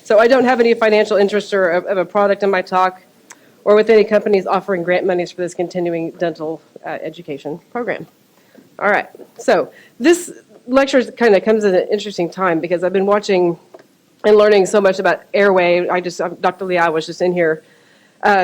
So I don't have any financial interest or of a product in my talk or with any companies offering grant monies for this continuing dental education program. All right, so this lecture kind of comes at an interesting time because I've been watching and learning so much about airway. Dr. Liao was just in here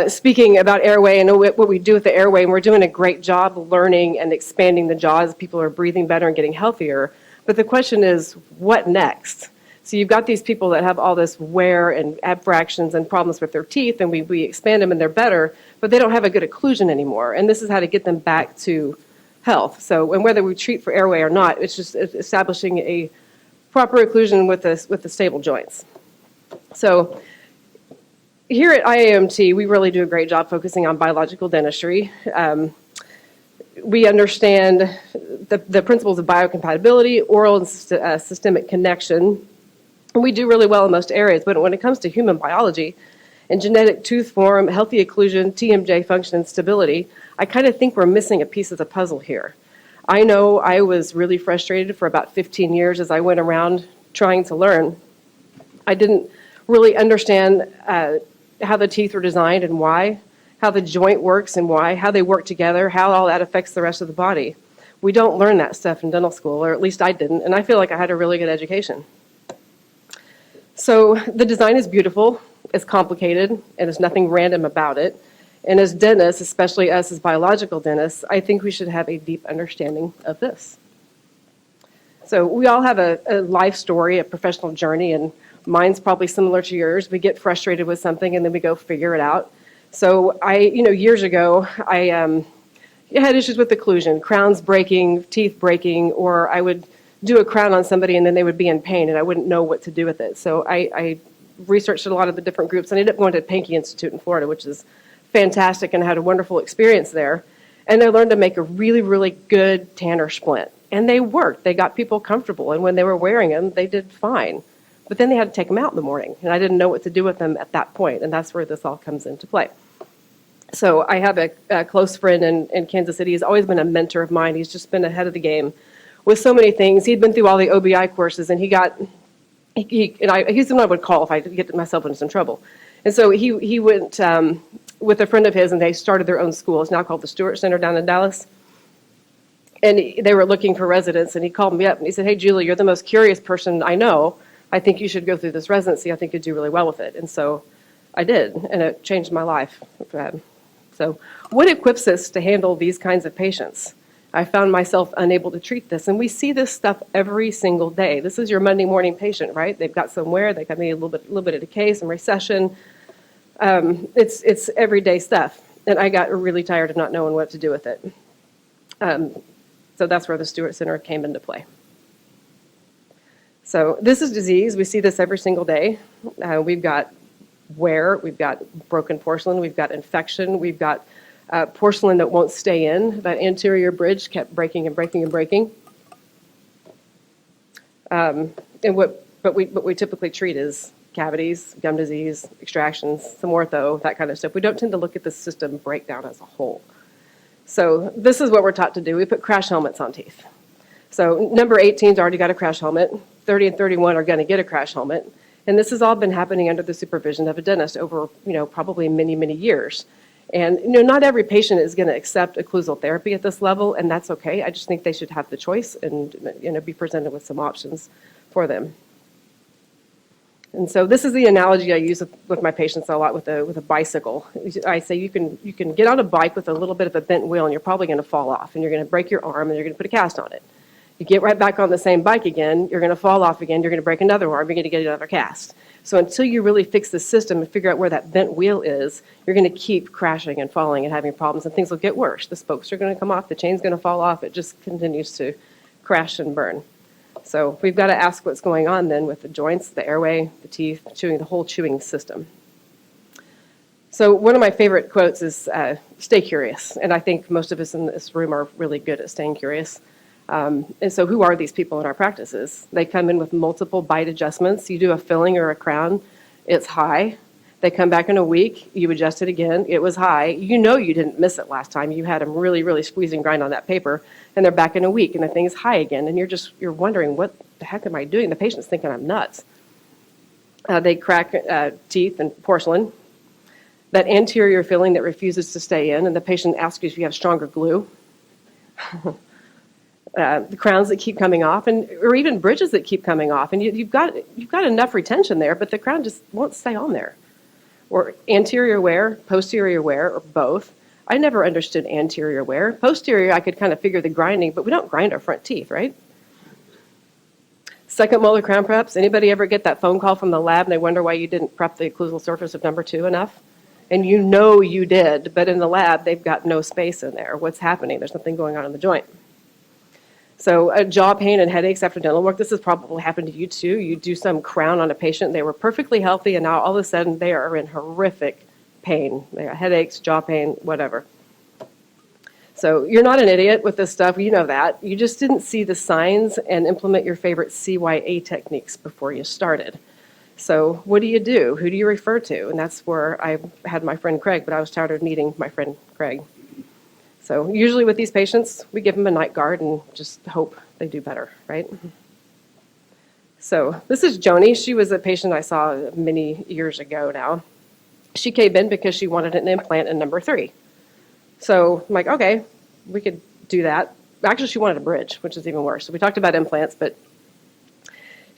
speaking about airway and what we do with the airway, and we're doing a great job learning and expanding the jaws. People are breathing better and getting healthier. But the question is, what next? So you've got these people that have all this wear and abfractions and problems with their teeth, and we expand them and they're better, but they don't have a good occlusion anymore. And this is how to get them back to health. So, and whether we treat for airway or not, it's just establishing a proper occlusion with the stable joints. So here at IAOMT, we really do a great job focusing on biological dentistry. We understand the principles of biocompatibility, oral and systemic connection. And we do really well in most areas, but when it comes to human biology and genetic tooth form, healthy occlusion, TMJ function, and stability, I kind of think we're missing a piece of the puzzle here. I know I was really frustrated for about 15 years as I went around trying to learn. I didn't really understand how the teeth were designed and why, how the joint works and why, how they work together, how all that affects the rest of the body. We don't learn that stuff in dental school, or at least I didn't, and I feel like I had a really good education. So the design is beautiful, it's complicated, and there's nothing random about it. And as dentists, especially us as biological dentists, I think we should have a deep understanding of this. So we all have a life story, a professional journey, and mine's probably similar to yours. We get frustrated with something and then we go figure it out. So years ago, I had issues with occlusion, crowns breaking, teeth breaking, or I would do a crown on somebody and then they would be in pain and I wouldn't know what to do with it. So I researched a lot of the different groups and I ended up going to Pankey Institute in Florida, which is fantastic, and had a wonderful experience there. And I learned to make a really, really good Tanner splint. And they worked. They got people comfortable. And when they were wearing them, they did fine. But then they had to take them out in the morning. And I didn't know what to do with them at that point. And that's where this all comes into play. So I have a close friend in Kansas City. He's always been a mentor of mine. He's just been ahead of the game with so many things. He'd been through all the OBI courses, and he's the one I would call if I get myself into some trouble. And so he went with a friend of his, and they started their own school. It's now called the Stewart Center down in Dallas. And they were looking for residents, and he called me up, and he said, "Hey, Julie, you're the most curious person I know. I think you should go through this residency. I think you'd do really well with it." And so I did, and it changed my life. So what equips us to handle these kinds of patients? I found myself unable to treat this, and we see this stuff every single day. This is your Monday morning patient, right? They've got some wear, they've got maybe a little bit of decay, some recession. It's everyday stuff, and I got really tired of not knowing what to do with it. So that's where the Stewart Center came into play. So this is disease. We see this every single day. We've got wear, we've got broken porcelain, we've got infection, we've got porcelain that won't stay in. That anterior bridge kept breaking and breaking and breaking. But we typically treat is cavities, gum disease, extractions, some ortho, that kind of stuff. We don't tend to look at the system breakdown as a whole. So this is what we're taught to do. We put crash helmets on teeth. So number 18's already got a crash helmet. 30 and 31 are going to get a crash helmet. And this has all been happening under the supervision of a dentist over, probably many, many years. And, not every patient is going to accept occlusal therapy at this level, and that's okay. I just think they should have the choice and, be presented with some options for them. And so this is the analogy I use with my patients a lot with a bicycle. I say you can get on a bike with a little bit of a bent wheel, and you're probably going to fall off, and you're going to break your arm, and you're going to put a cast on it. You get right back on the same bike again, you're going to fall off again, you're going to break another arm, you're going to get another cast. So until you really fix the system and figure out where that bent wheel is, you're going to keep crashing and falling and having problems, and things will get worse. The spokes are going to come off, the chain's going to fall off, it just continues to crash and burn. So we've got to ask what's going on then with the joints, the airway, the teeth, the whole chewing system. So one of my favorite quotes is, stay curious. And I think most of us in this room are really good at staying curious. And so who are these people in our practices? They come in with multiple bite adjustments. You do a filling or a crown, it's high. They come back in a week, you adjust it again, it was high. You didn't miss it last time. You had them really, really squeeze and grind on that paper, and they're back in a week, and the thing is high again, and you're wondering, what the heck am I doing? The patient's thinking I'm nuts. They crack teeth and porcelain. That anterior filling that refuses to stay in, and the patient asks you if you have stronger glue. The crowns that keep coming off, or even bridges that keep coming off, and you've got enough retention there, but the crown just won't stay on there. Or anterior wear, posterior wear, or both. I never understood anterior wear. Posterior, I could kind of figure the grinding, but we don't grind our front teeth, right? Second molar crown preps. Anybody ever get that phone call from the lab and they wonder why you didn't prep the occlusal surface of number 2 enough? And you know you did, but in the lab, they've got no space in there. What's happening? There's something going on in the joint. So jaw pain and headaches after dental work, this has probably happened to you too. You do some crown on a patient, they were perfectly healthy, and now all of a sudden they are in horrific pain. They got headaches, jaw pain, whatever. So you're not an idiot with this stuff, you know that. You just didn't see the signs and implement your favorite CYA techniques before you started. So what do? Who do you refer to? And that's where I had my friend Craig, but I was tired of needing my friend Craig. So usually with these patients, we give them a night guard and just hope they do better, right? So this is Joni. She was a patient I saw many years ago now. She came in because she wanted an implant in number 3. So I'm like, okay, we could do that. Actually, she wanted a bridge, which is even worse. So we talked about implants, but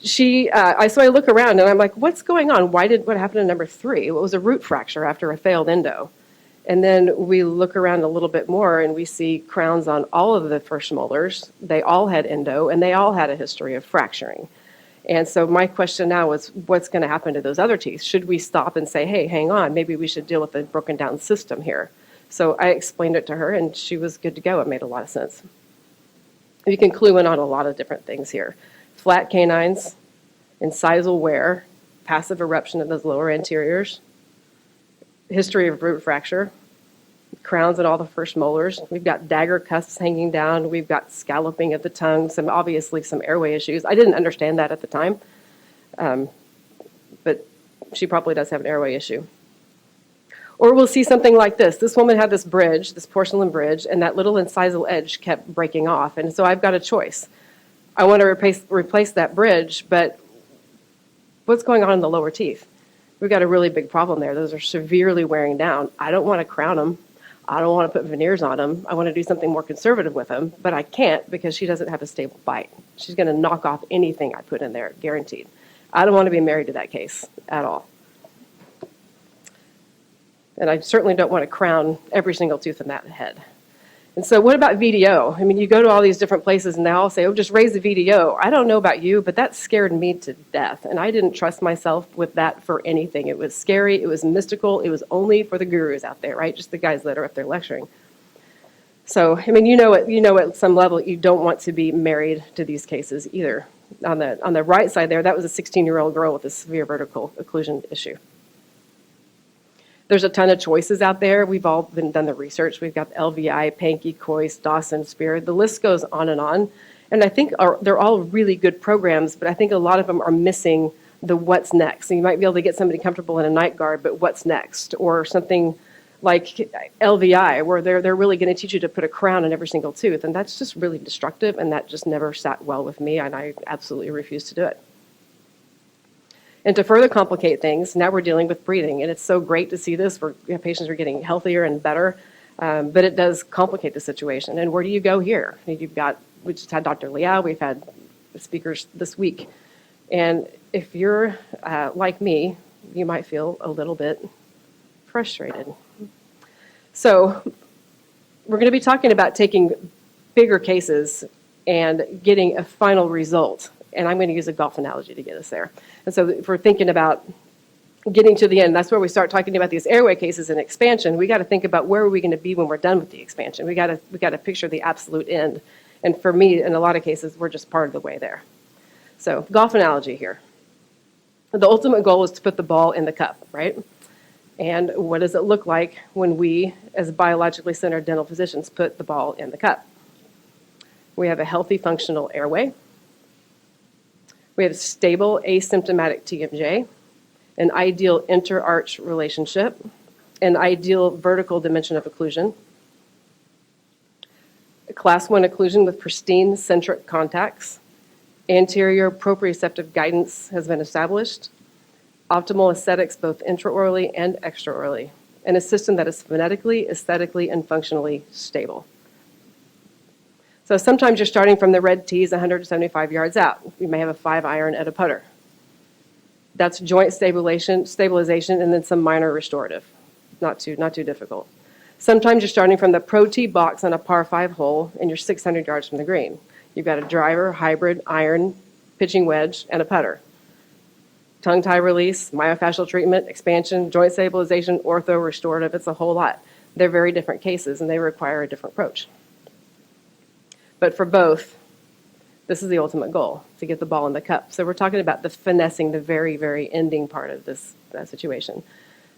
so I look around and I'm like, what's going on? What happened to number 3? It was a root fracture after a failed endo. And then we look around a little bit more and we see crowns on all of the first molars. They all had endo and they all had a history of fracturing. And so my question now is, what's going to happen to those other teeth? Should we stop and say, hey, hang on, maybe we should deal with the broken down system here? So I explained it to her and she was good to go. It made a lot of sense. You can clue in on a lot of different things here. Flat canines, incisal wear, passive eruption of those lower anteriors, history of root fracture, crowns at all the first molars. We've got dagger cusps hanging down. We've got scalloping of the tongue, obviously some airway issues. I didn't understand that at the time, but she probably does have an airway issue. Or we'll see something like this. This woman had this bridge, this porcelain bridge, and that little incisal edge kept breaking off. And so I've got a choice. I want to replace that bridge, but what's going on in the lower teeth? We've got a really big problem there. Those are severely wearing down. I don't want to crown them. I don't want to put veneers on them. I want to do something more conservative with them, but I can't because she doesn't have a stable bite. She's going to knock off anything I put in there, guaranteed. I don't want to be married to that case at all. And I certainly don't want to crown every single tooth in that head. And so what about VDO? I mean, you go to all these different places and they all say, oh, just raise the VDO. I don't know about you, but that scared me to death. And I didn't trust myself with that for anything. It was scary. It was mystical. It was only for the gurus out there, right? Just the guys that are up there lecturing. So, I mean, you know at some level, you don't want to be married to these cases either. On the right side there, that was a 16-year-old girl with a severe vertical occlusion issue. There's a ton of choices out there. We've all done the research. We've got LVI, Pankey, Coyce, Dawson, Spear. The list goes on. And I think they're all really good programs, but I think a lot of them are missing the what's next. So you might be able to get somebody comfortable in a night guard, but what's next? Or something like LVI, where they're really going to teach you to put a crown in every single tooth. And that's just really destructive, and that just never sat well with me, and I absolutely refuse to do it. And to further complicate things, now we're dealing with breathing, and it's so great to see this. Patients are getting healthier and better, but it does complicate the situation. And where do you go here? We just had Dr. Liao, we've had speakers this week. And if you're like me, you might feel a little bit frustrated. So we're going to be talking about taking bigger cases and getting a final result. And I'm going to use a golf analogy to get us there. And so if we're thinking about getting to the end, that's where we start talking about these airway cases and expansion. We got to think about where are we going to be when we're done with the expansion. We got to picture the absolute end. And for me, in a lot of cases, we're just part of the way there. So golf analogy here. The ultimate goal is to put the ball in the cup, right? And what does it look like when we, as biologically centered dental physicians, put the ball in the cup? We have a healthy, functional airway. We have stable asymptomatic TMJ, an ideal interarch relationship, an ideal vertical dimension of occlusion, a class 1 occlusion with pristine centric contacts, anterior proprioceptive guidance has been established, optimal aesthetics both intraorally and extraorally, and a system that is phonetically, aesthetically, and functionally stable. So sometimes you're starting from the red tees 175 yards out. You may have a 5-iron at a putter. That's joint stabilization, and then some minor restorative. Not too difficult. Sometimes you're starting from the pro tee box on a par 5 hole, and you're 600 yards from the green. You've got a driver, hybrid, iron, pitching wedge, and a putter. Tongue tie release, myofascial treatment, expansion, joint stabilization, ortho, restorative, it's a whole lot. They're very different cases, and they require a different approach. But for both, this is the ultimate goal, to get the ball in the cup. So we're talking about the finessing, the very, very ending part of this situation.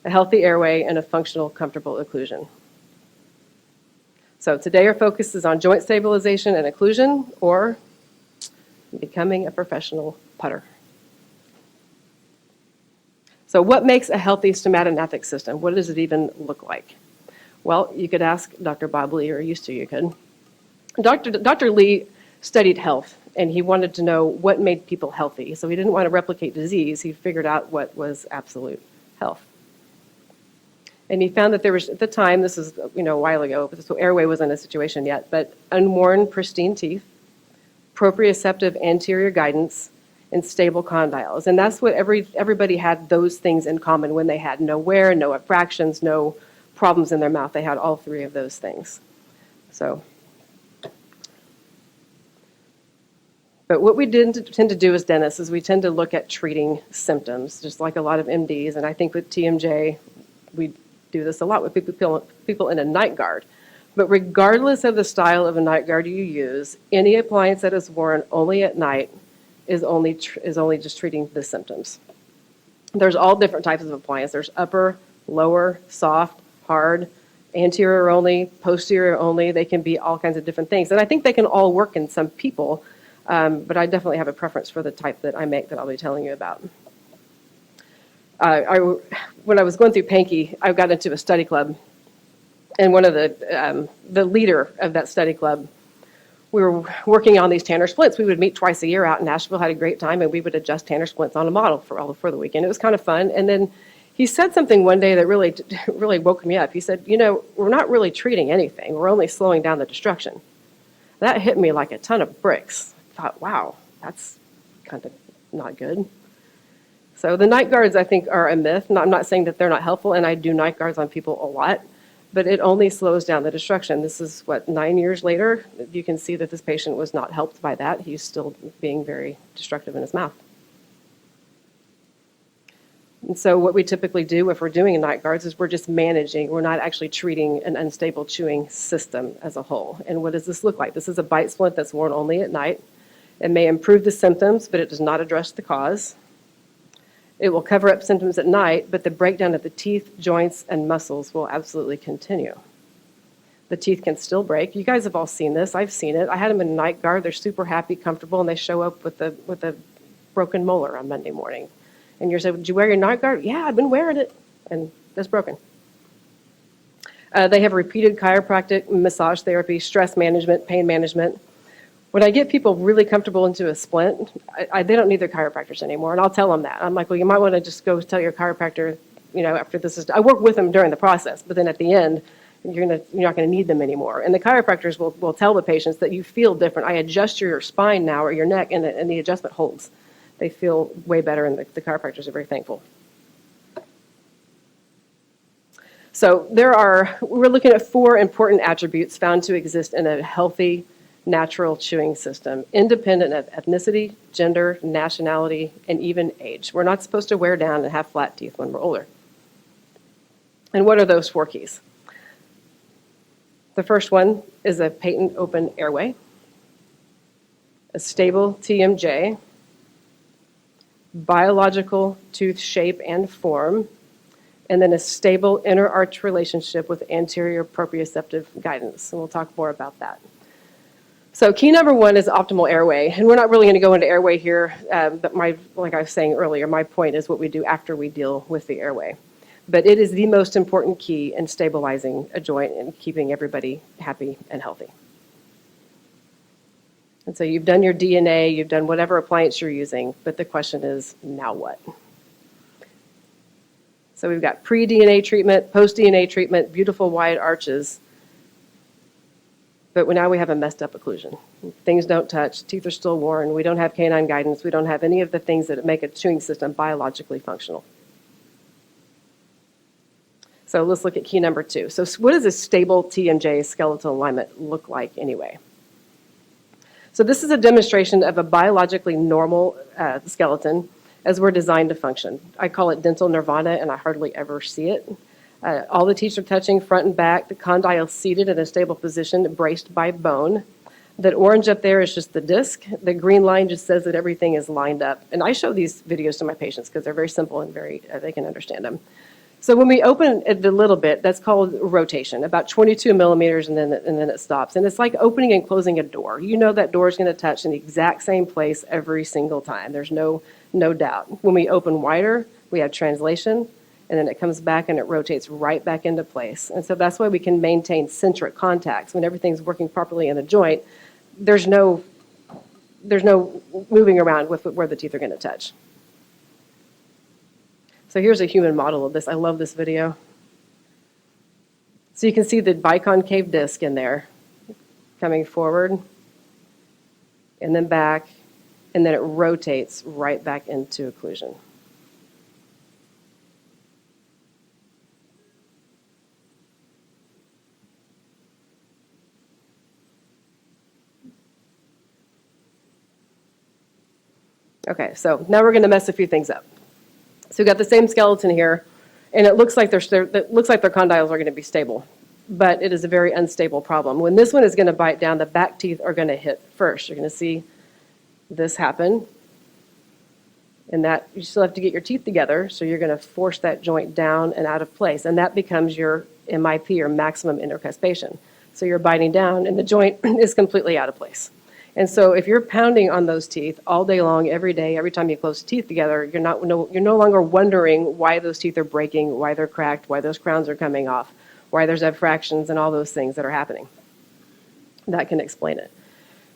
A healthy airway and a functional, comfortable occlusion. So today our focus is on joint stabilization and occlusion, or becoming a professional putter. So what makes a healthy stomatognathing system? What does it even look like? Well, you could ask Dr. Bob Lee, or used to, you could. Dr. Lee studied health, and he wanted to know what made people healthy. So he didn't want to replicate disease. He figured out what was absolute health. And he found that there was, at the time, this is a while ago, so airway wasn't a situation yet, but unworn, pristine teeth, proprioceptive anterior guidance, and stable condyles. And that's what everybody had those things in common when they had no wear, no abfractions, no problems in their mouth. They had all three of those things. But what we tend to do as dentists is we tend to look at treating symptoms, just like a lot of MDs. And I think with TMJ, we do this a lot with people in a night guard. But regardless of the style of a night guard you use, any appliance that is worn only at night is only just treating the symptoms. There's all different types of appliance. There's upper, lower, soft, hard, anterior only, posterior only. They can be all kinds of different things. And I think they can all work in some people, but I definitely have a preference for the type that I make that I'll be telling you about. When I was going through Pankey, I got into a study club, and one of the leader of that study club, we were working on these Tanner splits. We would meet twice a year out in Nashville, had a great time, and we would adjust Tanner splits on a model for the weekend. It was kind of fun. And then he said something one day that really woke me up. He said, we're not really treating anything. We're only slowing down the destruction. That hit me like a ton of bricks. I thought, wow, that's kind of not good. So the night guards, I think, are a myth. I'm not saying that they're not helpful, and I do night guards on people a lot, but it only slows down the destruction. This is, 9 years later? You can see that this patient was not helped by that. He's still being very destructive in his mouth. And so what we typically do if we're doing night guards is we're just managing. We're not actually treating an unstable chewing system as a whole. And what does this look like? This is a bite splint that's worn only at night. It may improve the symptoms, but it does not address the cause. It will cover up symptoms at night, but the breakdown of the teeth, joints, and muscles will absolutely continue. The teeth can still break. You guys have all seen this. I've seen it. I had them in night guard. They're super happy, comfortable, and they show up with a broken molar on Monday morning. And you're saying, did you wear your night guard? Yeah, I've been wearing it, and it's broken. They have repeated chiropractic, massage therapy, stress management, pain management. When I get people really comfortable into a splint, they don't need their chiropractors anymore, and I'll tell them that. I'm like, well, you might want to just go tell your chiropractor, after this is. I work with them during the process, but then at the end, you're not going to need them anymore. And the chiropractors will tell the patients that you feel different. I adjust your spine now or your neck, and the adjustment holds. They feel way better, and the chiropractors are very thankful. So we're looking at 4 important attributes found to exist in a healthy, natural chewing system, independent of ethnicity, gender, nationality, and even age. We're not supposed to wear down and have flat teeth when we're older. And what are those 4 keys? The first one is a patent open airway, a stable TMJ, biological tooth shape and form, and then a stable inner arch relationship with anterior proprioceptive guidance. And we'll talk more about that. So key number 1 is optimal airway. And we're not really going to go into airway here, but like I was saying earlier, my point is what we do after we deal with the airway. But it is the most important key in stabilizing a joint and keeping everybody happy and healthy. And so you've done your DNA, you've done whatever appliance you're using, but the question is, now what? So we've got pre-DNA treatment, post-DNA treatment, beautiful wide arches. But now we have a messed up occlusion. Things don't touch, teeth are still worn, we don't have canine guidance, we don't have any of the things that make a chewing system biologically functional. So let's look at key number 2. So what does a stable TMJ skeletal alignment look like anyway? So this is a demonstration of a biologically normal skeleton as we're designed to function. I call it dental nirvana, and I hardly ever see it. All the teeth are touching front and back, the condyle seated in a stable position, braced by bone. That orange up there is just the disc. The green line just says that everything is lined up. And I show these videos to my patients because they're very simple and they can understand them. So when we open it a little bit, that's called rotation, about 22 millimeters, and then it stops. And it's like opening and closing a door. You know that door is going to touch in the exact same place every single time. There's no doubt. When we open wider, we have translation, and then it comes back and it rotates right back into place. And so that's why we can maintain centric contacts. When everything's working properly in the joint, there's no moving around with where the teeth are going to touch. So here's a human model of this. I love this video. So you can see the biconcave disc in there coming forward and then back, and then it rotates right back into occlusion. Okay, so now we're going to mess a few things up. So we've got the same skeleton here, and it looks like their condyles are going to be stable, but it is a very unstable problem. When this one is going to bite down, the back teeth are going to hit first. You're going to see this happen, and that you still have to get your teeth together, so you're going to force that joint down and out of place, and that becomes your MIP, or maximum intercuspation. So you're biting down, and the joint is completely out of place. And so if you're pounding on those teeth all day long, every day, every time you close teeth together, you're no longer wondering why those teeth are breaking, why they're cracked, why those crowns are coming off, why there's abfractions and all those things that are happening. That can explain it.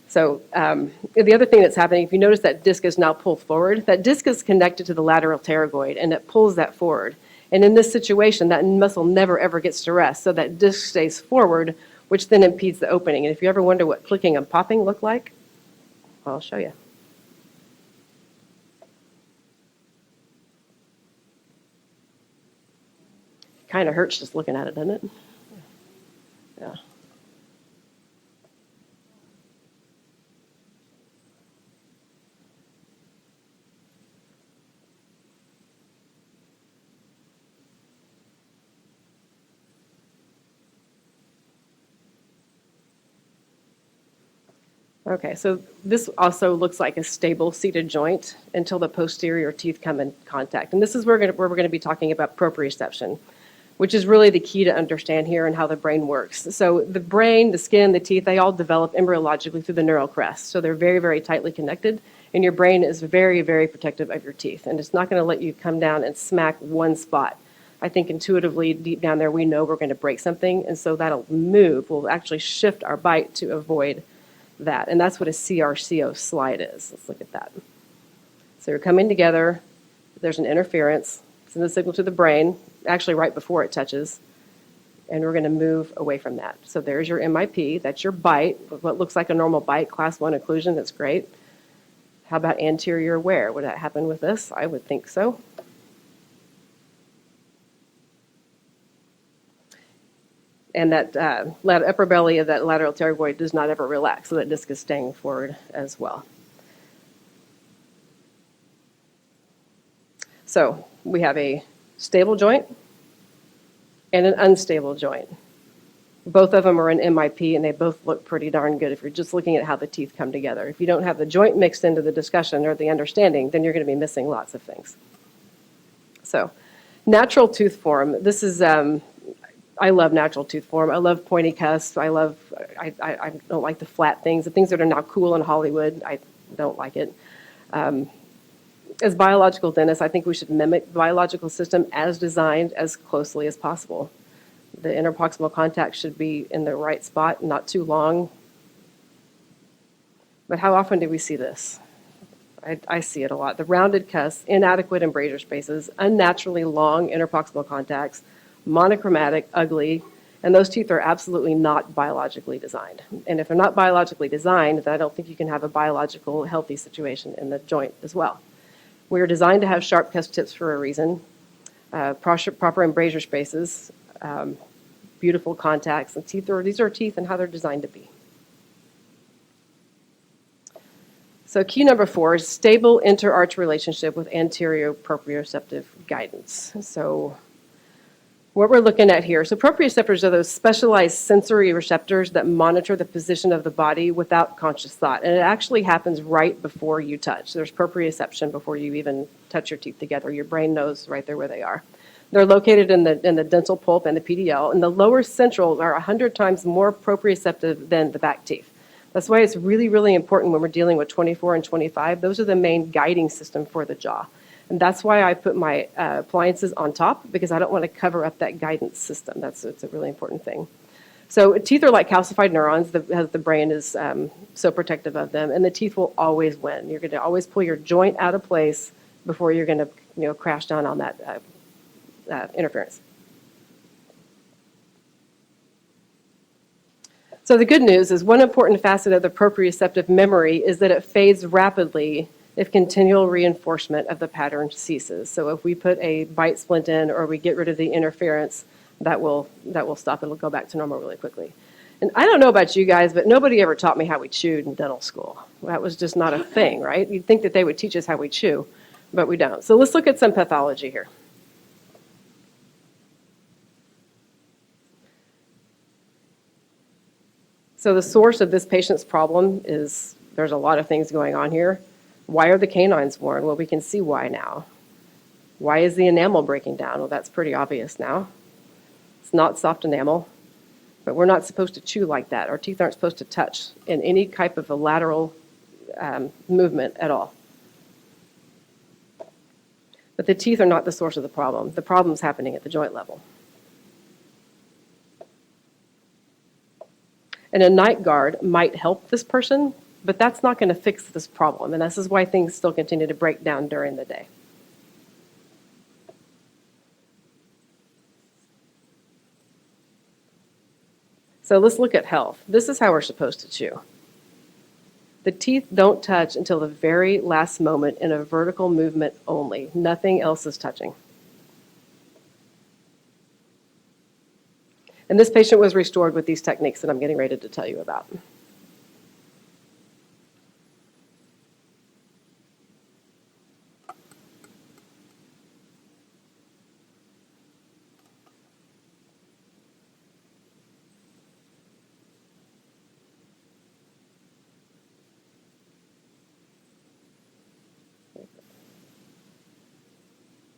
So the other thing that's happening, if you notice that disc is now pulled forward, that disc is connected to the lateral pterygoid, and it pulls that forward. And in this situation, that muscle never, ever gets to rest, so that disc stays forward, which then impedes the opening. And if you ever wonder what clicking and popping look like, I'll show you. Kind of hurts just looking at it, doesn't it? Yeah. Okay, so this also looks like a stable seated joint until the posterior teeth come in contact. And this is where we're going to be talking about proprioception, which is really the key to understand here and how the brain works. So the brain, the skin, the teeth, they all develop embryologically through the neural crest. So they're very, very tightly connected, and your brain is very, very protective of your teeth. And it's not going to let you come down and smack one spot. I think intuitively, deep down there, we know we're going to break something, and so that'll move. We'll actually shift our bite to avoid that. And that's what a CRCO slide is. Let's look at that. So you're coming together, there's an interference, send the signal to the brain, actually right before it touches, and we're going to move away from that. So there's your MIP, that's your bite, what looks like a normal bite, class 1 occlusion, that's great. How about anterior wear? Would that happen with this? I would think so. And that upper belly of that lateral pterygoid does not ever relax, so that disc is staying forward as well. So we have a stable joint and an unstable joint. Both of them are in MIP, and they both look pretty darn good if you're just looking at how the teeth come together. If you don't have the joint mixed into the discussion or the understanding, then you're going to be missing lots of things. So natural tooth form. This is... I love natural tooth form. I love pointy cusps. I don't like the flat things. The things that are now cool in Hollywood, I don't like it. As biological dentists, I think we should mimic the biological system as designed as closely as possible. The interproximal contact should be in the right spot, not too long. But how often do we see this? I see it a lot. The rounded cusps, inadequate embrasure spaces, unnaturally long interproximal contacts, monochromatic, ugly, and those teeth are absolutely not biologically designed. And if they're not biologically designed, then I don't think you can have a biological healthy situation in the joint as well. We are designed to have sharp cusp tips for a reason, proper embrasure spaces, beautiful contacts, and these are teeth and how they're designed to be. So key number 4 is stable interarch relationship with anterior proprioceptive guidance. So what we're looking at here, so proprioceptors are those specialized sensory receptors that monitor the position of the body without conscious thought. And it actually happens right before you touch. There's proprioception before you even touch your teeth together. Your brain knows right there where they are. They're located in the dental pulp and the PDL, and the lower central are 100 times more proprioceptive than the back teeth. That's why it's really, really important when we're dealing with 24 and 25. Those are the main guiding system for the jaw. And that's why I put my appliances on top, because I don't want to cover up that guidance system. It's a really important thing. So teeth are like calcified neurons. The brain is so protective of them, and the teeth will always win. You're going to always pull your joint out of place before you're going to crash down on that interference. So the good news is one important facet of the proprioceptive memory is that it fades rapidly if continual reinforcement of the pattern ceases. So if we put a bite splint in or we get rid of the interference, that will stop. It'll go back to normal really quickly. And I don't know about you guys, but nobody ever taught me how we chewed in dental school. That was just not a thing, right? You'd think that they would teach us how we chew, but we don't. So let's look at some pathology here. So the source of this patient's problem is, there's a lot of things going on here. Why are the canines worn? Well, we can see why now. Why is the enamel breaking down? Well, that's pretty obvious now. It's not soft enamel, but we're not supposed to chew like that. Our teeth aren't supposed to touch in any type of a lateral movement at all. But the teeth are not the source of the problem. The problem's happening at the joint level. And a night guard might help this person, but that's not going to fix this problem. And this is why things still continue to break down during the day. So let's look at health. This is how we're supposed to chew. The teeth don't touch until the very last moment in a vertical movement only. Nothing else is touching. And this patient was restored with these techniques that I'm getting ready to tell you about.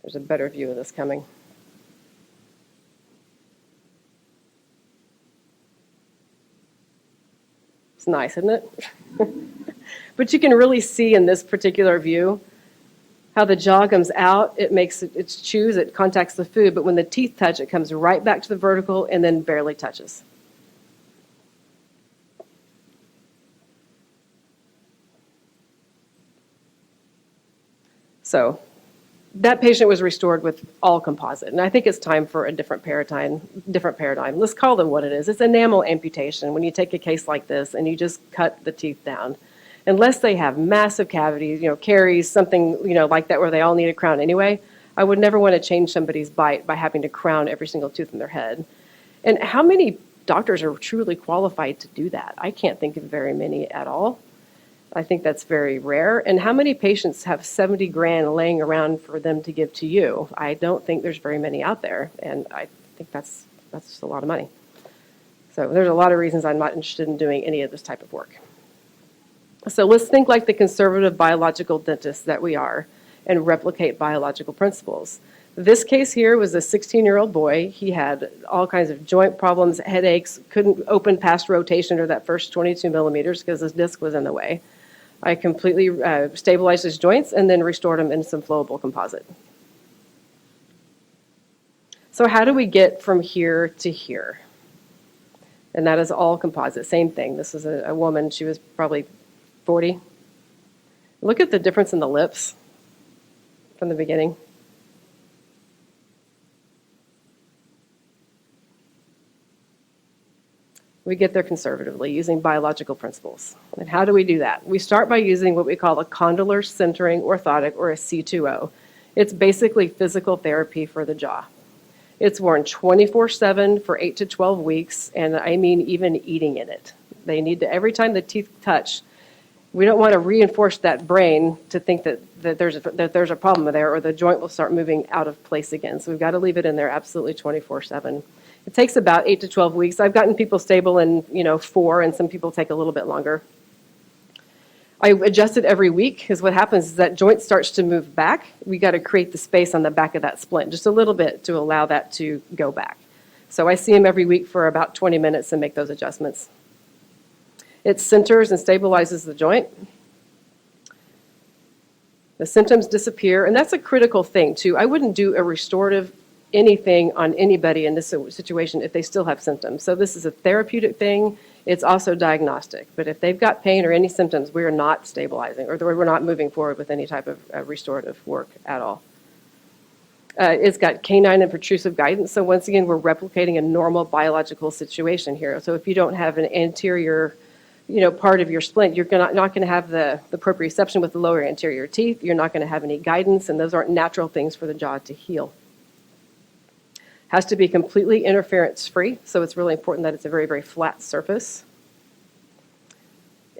There's a better view of this coming. It's nice, isn't it? But you can really see in this particular view how the jaw comes out, it chews, it contacts the food, but when the teeth touch, it comes right back to the vertical and then barely touches. So that patient was restored with all composite, and I think it's time for a different paradigm. Let's call them what it is. It's enamel amputation when you take a case like this and you just cut the teeth down. Unless they have massive cavities, caries, something like that where they all need a crown anyway, I would never want to change somebody's bite by having to crown every single tooth in their head. And how many doctors are truly qualified to do that? I can't think of very many at all. I think that's very rare. And how many patients have 70 grand laying around for them to give to you? I don't think there's very many out there, and I think that's just a lot of money. So there's a lot of reasons I'm not interested in doing any of this type of work. So let's think like the conservative biological dentists that we are and replicate biological principles. This case here was a 16-year-old boy. He had all kinds of joint problems, headaches, couldn't open past rotation or that first 22 millimeters because his disc was in the way. I completely stabilized his joints and then restored him in some flowable composite. So how do we get from here to here? And that is all composite, same thing. This is a woman, she was probably 40. Look at the difference in the lips from the beginning. We get there conservatively using biological principles. And how do we do that? We start by using what we call a condylar centering orthotic, or a C2O. It's basically physical therapy for the jaw. It's worn 24/7 for 8 to 12 weeks, and I mean even eating in it. They need to, every time the teeth touch, we don't want to reinforce that brain to think that there's a problem there, or the joint will start moving out of place again. So we've got to leave it in there absolutely 24/7. It takes about 8 to 12 weeks. I've gotten people stable in 4, and some people take a little bit longer. I adjust it every week, because what happens is that joint starts to move back. We got to create the space on the back of that splint, just a little bit, to allow that to go back. So I see them every week for about 20 minutes and make those adjustments. It centers and stabilizes the joint. The symptoms disappear, and that's a critical thing too. I wouldn't do a restorative anything on anybody in this situation if they still have symptoms. So this is a therapeutic thing. It's also diagnostic. But if they've got pain or any symptoms, we are not stabilizing, or we're not moving forward with any type of restorative work at all. It's got canine and protrusive guidance. So once again, we're replicating a normal biological situation here. So if you don't have an anterior part of your splint, you're not going to have the proprioception with the lower anterior teeth. You're not going to have any guidance, and those aren't natural things for the jaw to heal. Has to be completely interference-free, so it's really important that it's a very, very flat surface.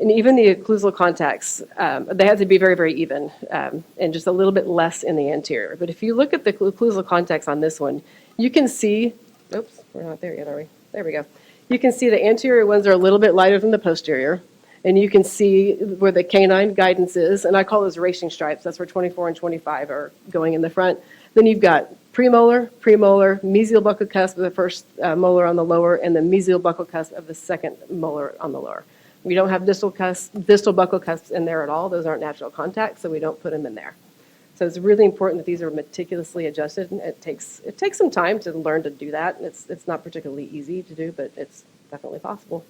And even the occlusal contacts, they have to be very, very even, and just a little bit less in the anterior. But if you look at the occlusal contacts on this one, you can see, oops, we're not there yet, are we? There we go. You can see the anterior ones are a little bit lighter than the posterior, and you can see where the canine guidance is, and I call those racing stripes. That's where 24 and 25 are going in the front. Then you've got premolar, mesial buccal cusp of the first molar on the lower, and the mesial buccal cusp of the second molar on the lower. We don't have distal buccal cusps in there at all. Those aren't natural contacts, so we don't put them in there. So it's really important that these are meticulously adjusted, and it takes some time to learn to do that. It's not particularly easy to do, but it's definitely possible.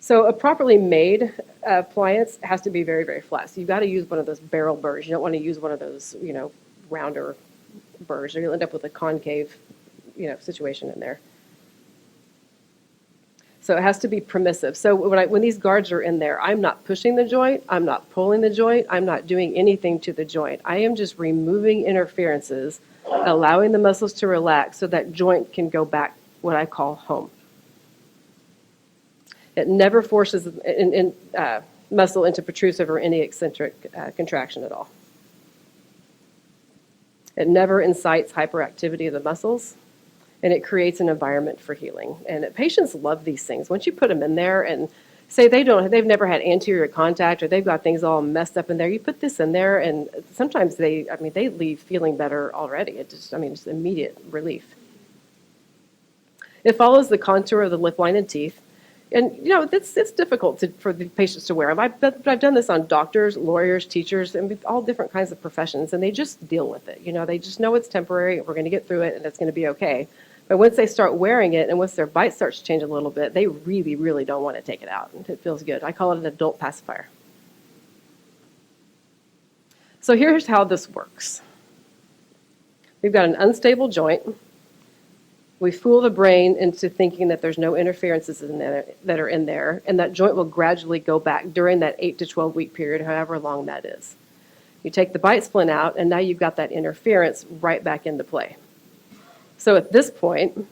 So a properly made appliance has to be very, very flat. So you've got to use one of those barrel burrs. You don't want to use one of those, rounder burrs, or you'll end up with a concave, situation in there. So it has to be permissive. So when these guards are in there, I'm not pushing the joint, I'm not pulling the joint, I'm not doing anything to the joint. I am just removing interferences, allowing the muscles to relax so that joint can go back what I call home. It never forces muscle into protrusive or any eccentric contraction at all. It never incites hyperactivity of the muscles, and it creates an environment for healing. And patients love these things. Once you put them in there and say they've never had anterior contact, or they've got things all messed up in there, you put this in there, and sometimes they leave feeling better already. Just immediate relief. It follows the contour of the lip line and teeth. And, it's difficult for the patients to wear them. I've done this on doctors, lawyers, teachers, and all different kinds of professions, and they just deal with it. They just know it's temporary, we're going to get through it, and it's going to be okay. But once they start wearing it, and once their bite starts to change a little bit, they really, really don't want to take it out. It feels good. I call it an adult pacifier. So here's how this works. We've got an unstable joint. We fool the brain into thinking that there's no interferences in there that are in there, and that joint will gradually go back during that 8 to 12 week period, however long that is. You take the bite splint out, and now you've got that interference right back into play. So at this point,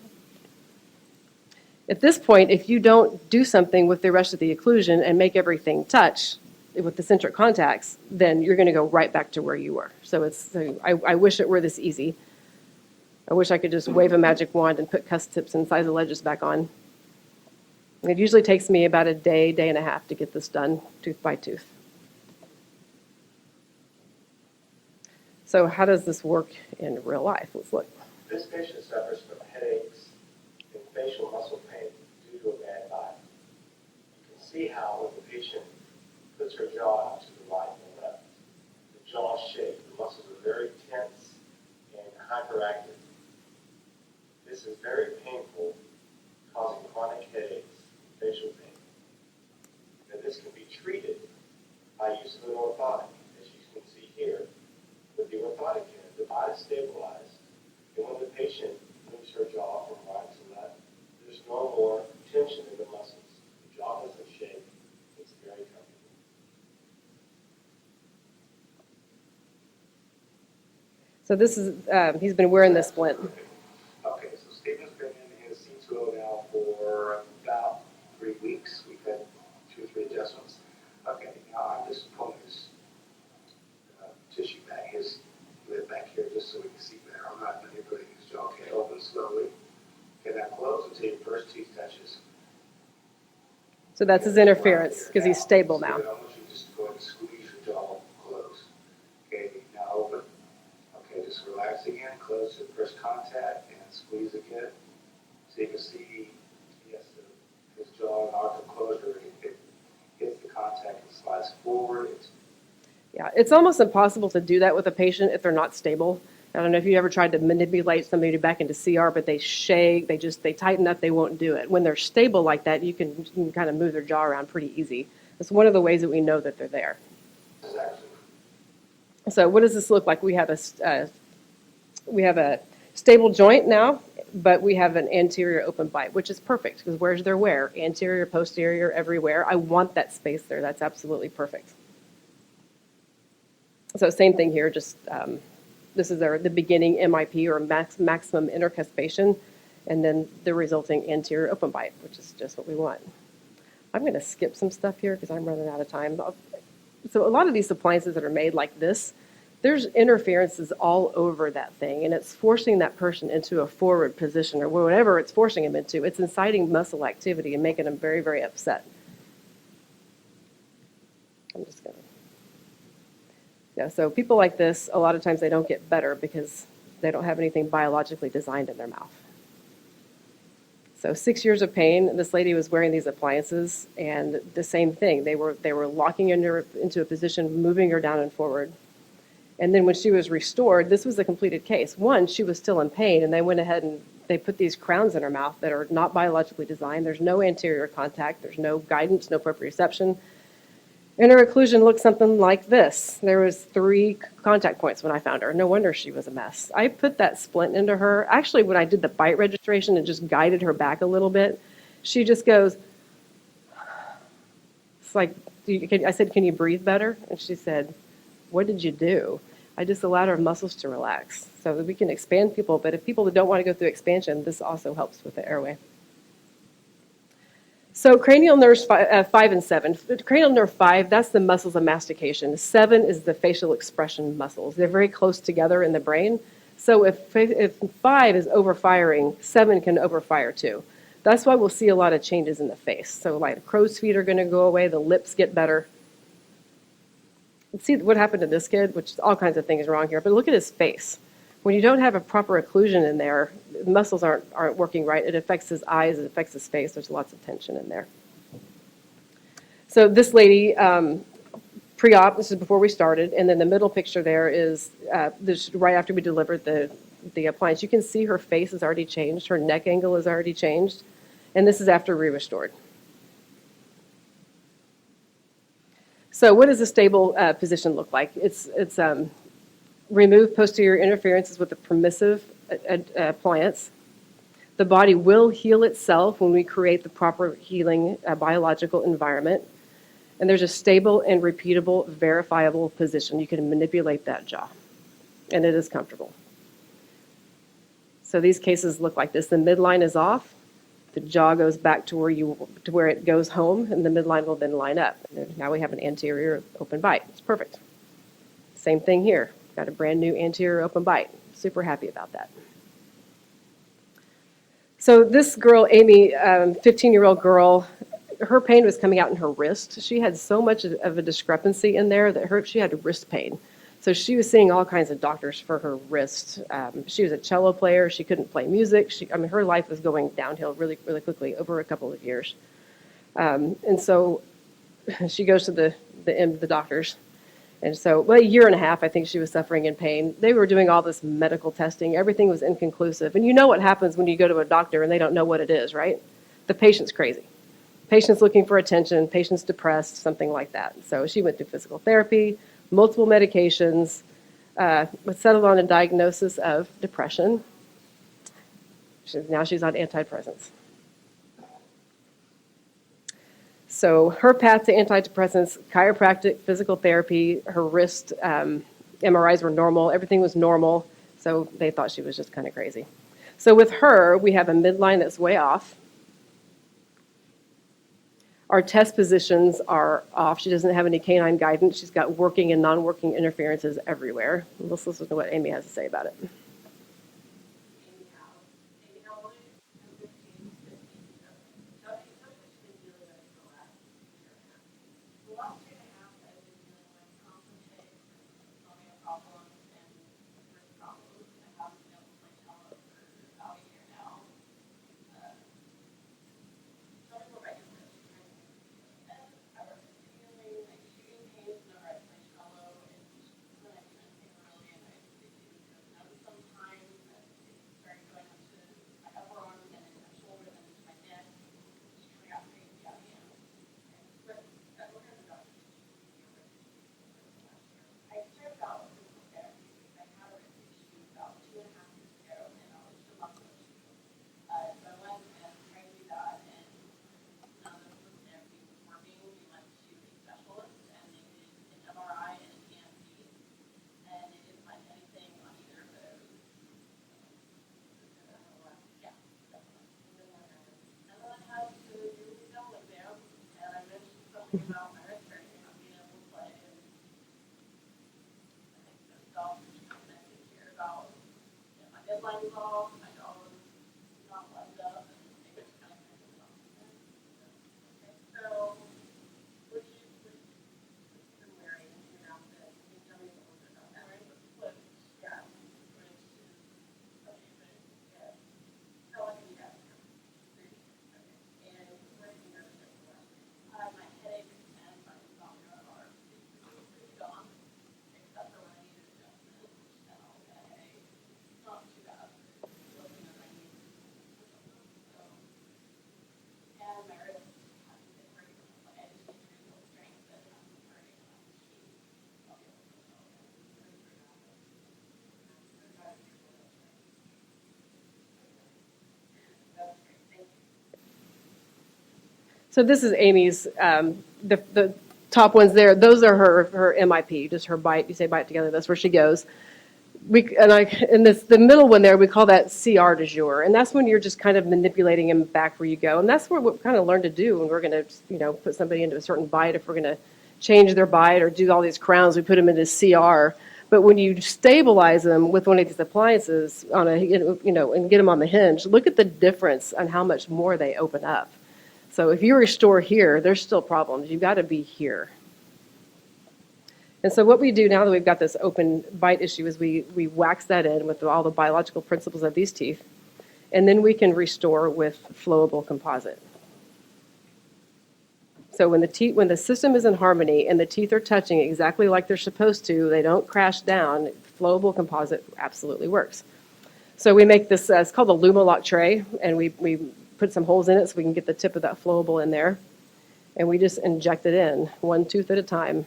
if you don't do something with the rest of the occlusion and make everything touch with the centric contacts, then you're going to go right back to where you were. So I wish it were this easy. I wish I could just wave a magic wand and put cusp tips and incisal ledges back on. It usually takes me about a day and a half to get this done, tooth by tooth. So how does this work in real life? Let's look. This patient suffers from headaches and facial muscle pain due to a bad bite. You can see how when the patient puts her jaw out to the right and left, the jaw shakes, the muscles are very tense and hyperactive. This is very painful, causing chronic headaches, facial pain. Now, this can be treated So this is, he's been wearing this splint. Okay, so Stephen's been in his C2O now for about 3 weeks. We've had 2 or 3 adjustments. Okay, now I'm just pulling his tissue back, his lid back here, just so we can see better. I'm not manipulating his jaw. Okay, open slowly. Okay, now close until your first teeth touches. So that's his interference, because he's stable now. I want you to just go ahead and squeeze your jaw close. Okay, now open. Okay, just relax again, close to the first contact, and squeeze again. So you can see, yes, his jaw and arc of closure, it hits the contact and slides forward. Yeah, it's almost impossible to do that with a patient if they're not stable. I don't know if you ever tried to manipulate somebody back into CR, but they shake, they tighten up, they won't do it. When they're stable like that, you can kind of move their jaw around pretty easy. It's one of the ways that we know that they're there. Exactly. So what does this look like? We have a stable joint now, but we have an anterior open bite, which is perfect because where's their wear? Anterior, posterior, everywhere. I want that space there. That's absolutely perfect. So same thing here, just this is the beginning MIP or maximum intercuspation, and then the resulting anterior open bite, which is just what we want. I'm going to skip some stuff here because I'm running out of time. So a lot of these appliances that are made like this, there's interferences all over that thing, and it's forcing that person into a forward position or whatever it's forcing them into. It's inciting muscle activity and making them very, very upset. I'm just going to... Yeah, so people like this, a lot of times they don't get better because they don't have anything biologically designed in their mouth. So 6 years of pain, this lady was wearing these appliances, and the same thing. They were locking her into a position, moving her down and forward. And then when she was restored, this was a completed case. One, she was still in pain, and they went ahead and they put these crowns in her mouth that are not biologically designed. There's no anterior contact. There's no guidance, no proprioception. And her occlusion looked something like this. There was 3 contact points when I found her. No wonder she was a mess. I put that splint into her. Actually, when I did the bite registration and just guided her back a little bit, she just goes, it's like, I said, can you breathe better? And she said, what did you do? I just allowed her muscles to relax so that we can expand people. But if people don't want to go through expansion, this also helps with the airway. So cranial nerves 5 and 7. Cranial nerve 5, that's the muscles of mastication. 7 is the facial expression muscles. They're very close together in the brain. So if 5 is overfiring, 7 can overfire too. That's why we'll see a lot of changes in the face. So like crow's feet are going to go away, the lips get better. See what happened to this kid, which all kinds of things wrong here, but look at his face. When you don't have a proper occlusion in there, the muscles aren't working right. It affects his eyes, it affects his face. There's lots of tension in there. So this lady, pre-op, this is before we started, and then the middle picture there is this right after we delivered the appliance. You can see her face has already changed, her neck angle has already changed, and this is after re-restored. So what does a stable position look like? It's remove posterior interferences with a permissive appliance. The body will heal itself when we create the proper healing biological environment. And there's a stable and repeatable, verifiable position. You can manipulate that jaw, and it is comfortable. So these cases look like this. The midline is off. The jaw goes back to where it goes home, and the midline will then line up. And now we have an anterior open bite. It's perfect. Same thing here. Got a brand new anterior open bite. Super happy about that. So this girl, Amy, 15-year-old girl, her pain was coming out in her wrist. She had so much of a discrepancy in there that she had wrist pain. So she was seeing all kinds of doctors for her wrist. She was a cello player. She couldn't play music. Her life was going downhill really, really quickly over a couple of years. And so she goes to the doctors. And so, a year and a half, I think she was suffering in pain. They were doing all this medical testing. Everything was inconclusive. And you know what happens when you go to a doctor and they don't know what it is, right? The patient's crazy. Patient's looking for attention, patient's depressed, something like that. So she went through physical therapy, multiple medications, was settled on a diagnosis of depression. Now she's on antidepressants. So her path to antidepressants, chiropractic, physical therapy, her wrist MRIs were normal, everything was normal. So they thought she was just kind of crazy. So with her, we have a midline that's way off. Our test positions are off. She doesn't have any canine guidance. She's got working and non-working interferences everywhere. Let's listen to what Amy has to say about it. So this is Amy's, the top ones there. Those are her MIP, just her bite. You say bite together, that's where she goes. The middle one there, we call that CR du jour. And that's when you're just kind of manipulating him back where you go. And that's what we kind of learn to do when we're going to, put somebody into a certain bite. If we're going to change their bite or do all these crowns, we put them into CR. But when you stabilize them with one of these appliances and get them on the hinge, look at the difference on how much more they open up. So if you restore here, there's still problems. You've got to be here. And so what we do now that we've got this open bite issue is we wax that in with all the biological principles of these teeth, and then we can restore with flowable composite. So when the system is in harmony and the teeth are touching exactly like they're supposed to, they don't crash down, flowable composite absolutely works. So we make this, it's called a Lumalock tray, and we put some holes in it so we can get the tip of that flowable in there. And we just inject it in, one tooth at a time.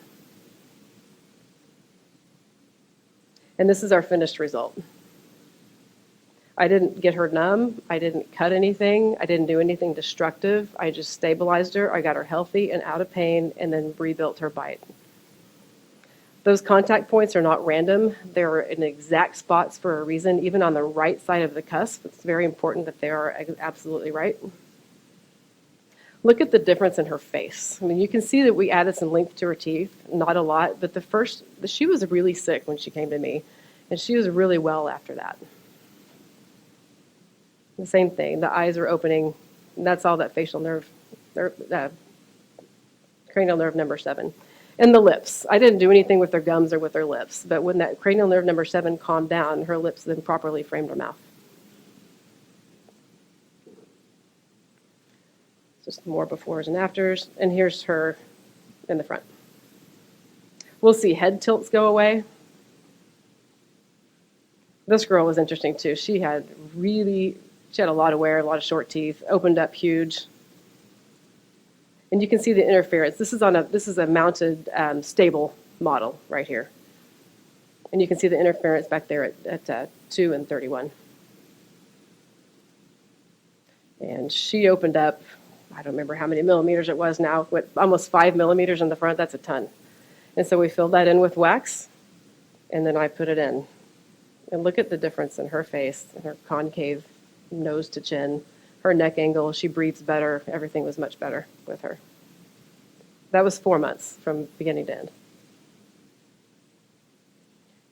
And this is our finished result. I didn't get her numb. I didn't cut anything. I didn't do anything destructive. I just stabilized her. I got her healthy and out of pain and then rebuilt her bite. Those contact points are not random. They're in exact spots for a reason, even on the right side of the cusp. It's very important that they are absolutely right. Look at the difference in her face. I mean, you can see that we added some length to her teeth, not a lot, but she was really sick when she came to me, and she was really well after that. The same thing, the eyes are opening, and that's all that facial nerve, cranial nerve number 7. And the lips. I didn't do anything with their gums or with their lips, but when that cranial nerve number 7 calmed down, her lips then properly framed her mouth. Just more befores and afters, and here's her in the front. We'll see head tilts go away. This girl was interesting too. She had a lot of wear, a lot of short teeth, opened up huge. And you can see the interference. This is a mounted stable model right here. And you can see the interference back there at 2 and 31. And she opened up, I don't remember how many millimeters it was now, but almost 5 millimeters in the front. That's a ton. And so we filled that in with wax, and then I put it in. And look at the difference in her face, and her concave nose to chin, her neck angle. She breathes better. Everything was much better with her. That was 4 months from beginning to end.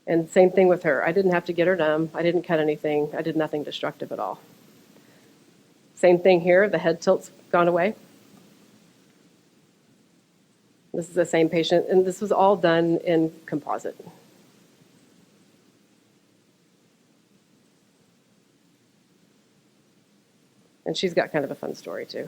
And same thing with her. I didn't have to get her numb. I didn't cut anything. I did nothing destructive at all. Same thing here. The head tilt's gone away. This is the same patient, and this was all done in composite. And she's got kind of a fun story, too.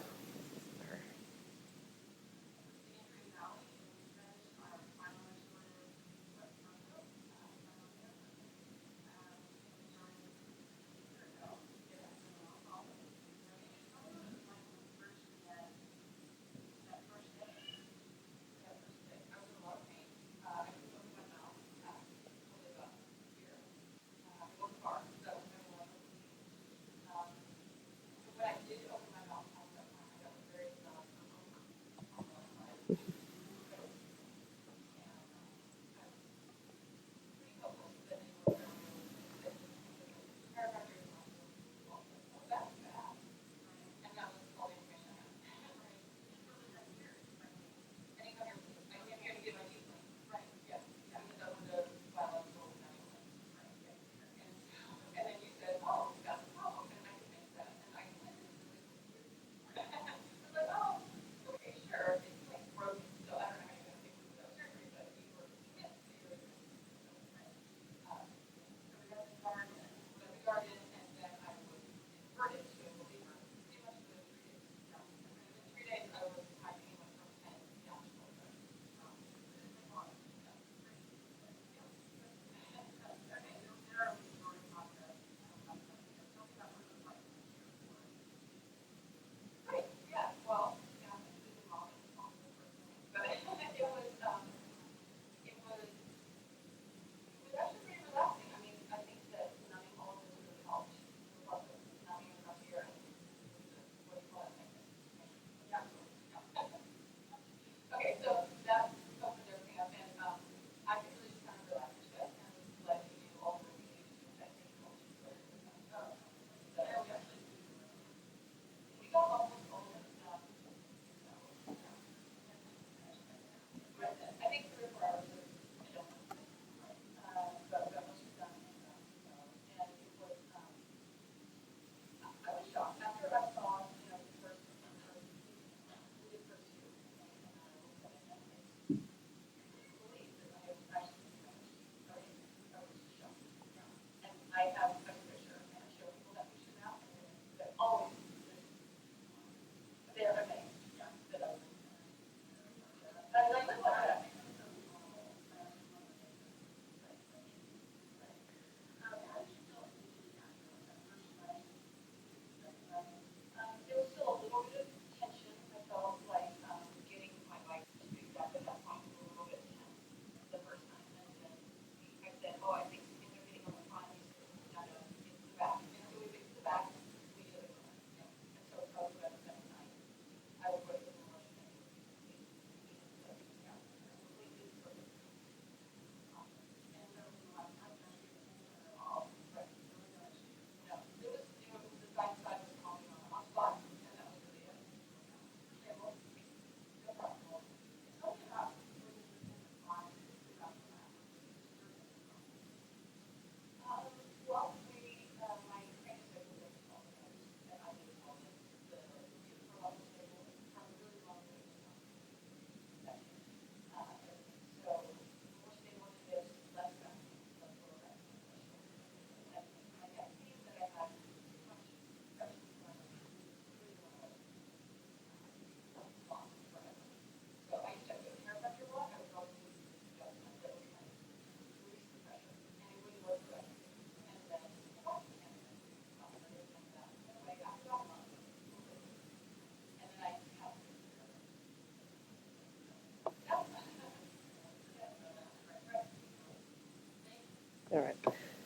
All right.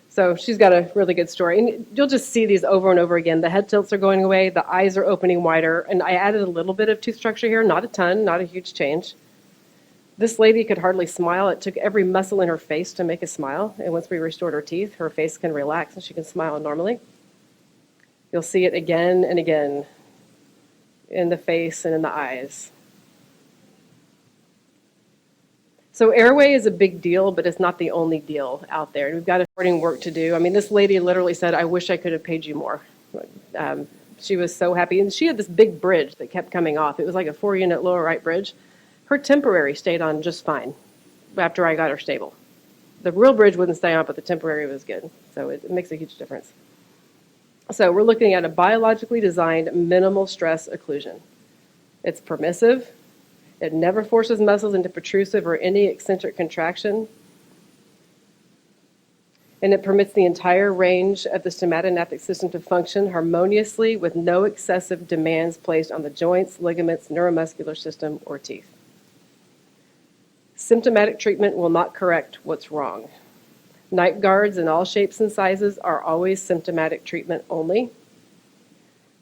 So she's got a really good story. And you'll just see these over and over again. The head tilts are going away. The eyes are opening wider. And I added a little bit of tooth structure here, not a ton, not a huge change. This lady could hardly smile. It took every muscle in her face to make a smile. And once we restored her teeth, her face can relax and she can smile normally. You'll see it again and again in the face and in the eyes. So airway is a big deal, but it's not the only deal out there. We've got important work to do. I mean, this lady literally said, I wish I could have paid you more. She was so happy. And she had this big bridge that kept coming off. It was like a 4-unit lower right bridge. Her temporary stayed on just fine after I got her stable. The real bridge wouldn't stay on, but the temporary was good. So it makes a huge difference. So we're looking at a biologically designed minimal stress occlusion. It's permissive. It never forces muscles into protrusive or any eccentric contraction. And it permits the entire range of the somatognathous system to function harmoniously with no excessive demands placed on the joints, ligaments, neuromuscular system, or teeth. Symptomatic treatment will not correct what's wrong. Night guards in all shapes and sizes are always symptomatic treatment only.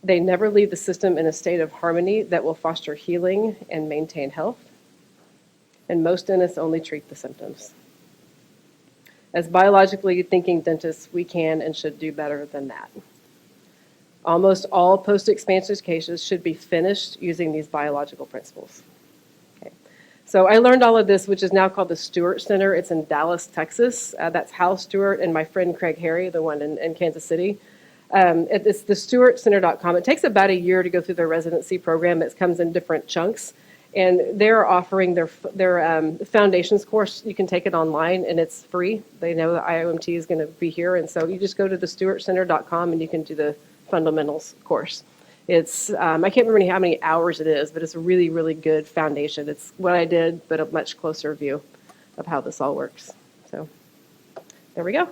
They never leave the system in a state of harmony that will foster healing and maintain health. And most dentists only treat the symptoms. As biologically thinking dentists, we can and should do better than that. Almost all post-expansion cases should be finished using these biological principles. Okay. So I learned all of this, which is now called the Stewart Center. It's in Dallas, Texas. That's Hal Stewart and my friend Craig Harry, the one in Kansas City. It's the stewartcenter.com. It takes about a year to go through their residency program. It comes in different chunks. And they're offering their foundations course. You can take it online, and it's free. They know that IAOMT is going to be here, and so you just go to the stewartcenter.com, and you can do the fundamentals course. It's I can't remember how many hours it is, but it's a really, really good foundation. It's what I did, but a much closer view of how this all works. So there we go.